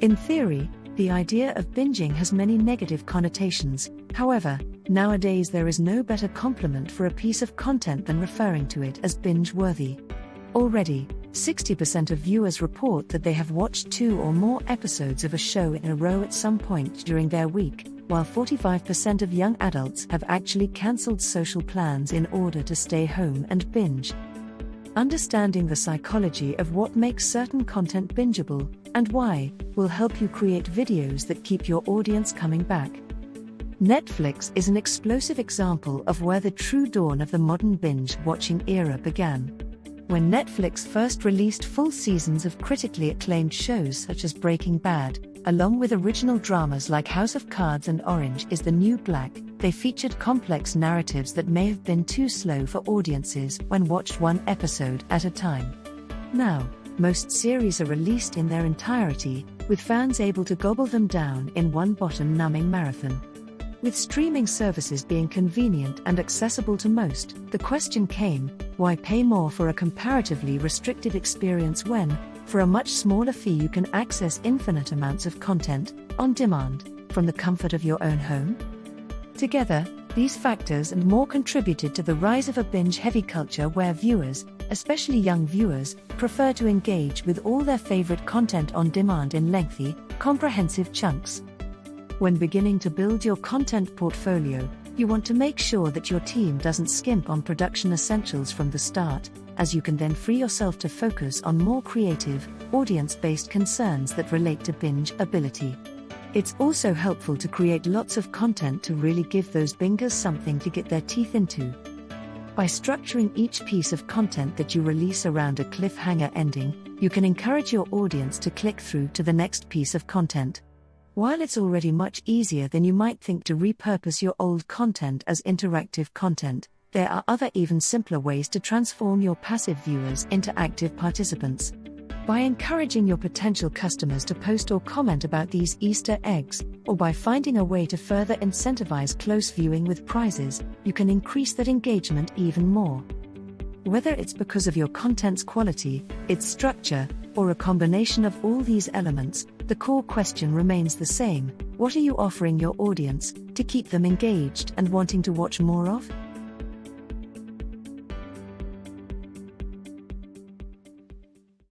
In theory, the idea of binging has many negative connotations. However, nowadays there is no better compliment for a piece of content than referring to it as binge-worthy. Already, 60% of viewers report that they have watched 2 or more episodes of a show in a row at some point during their week, while 45% of young adults have actually cancelled social plans in order to stay home and binge. Understanding the psychology of what makes certain content bingeable, and why, will help you create videos that keep your audience coming back. Netflix is an explosive example of where the true dawn of the modern binge-watching era began. When Netflix first released full seasons of critically acclaimed shows such as Breaking Bad, along with original dramas like House of Cards and Orange is the New Black, they featured complex narratives that may have been too slow for audiences when watched one episode at a time. Now, most series are released in their entirety, with fans able to gobble them down in one bottom-numbing marathon. With streaming services being convenient and accessible to most, the question came, why pay more for a comparatively restricted experience when, for a much smaller fee you can access infinite amounts of content, on demand, from the comfort of your own home? Together, these factors and more contributed to the rise of a binge-heavy culture where viewers, especially young viewers, prefer to engage with all their favorite content on demand in lengthy, comprehensive chunks. When beginning to build your content portfolio, you want to make sure that your team doesn't skimp on production essentials from the start, as you can then free yourself to focus on more creative, audience-based concerns that relate to binge ability. It's also helpful to create lots of content to really give those bingers something to get their teeth into. By structuring each piece of content that you release around a cliffhanger ending, you can encourage your audience to click through to the next piece of content. While it's already much easier than you might think to repurpose your old content as interactive content, there are other even simpler ways to transform your passive viewers into active participants. By encouraging your potential customers to post or comment about these Easter eggs, or by finding a way to further incentivize close viewing with prizes, you can increase that engagement even more. Whether it's because of your content's quality, its structure, or a combination of all these elements, the core question remains the same: what are you offering your audience to keep them engaged and wanting to watch more of?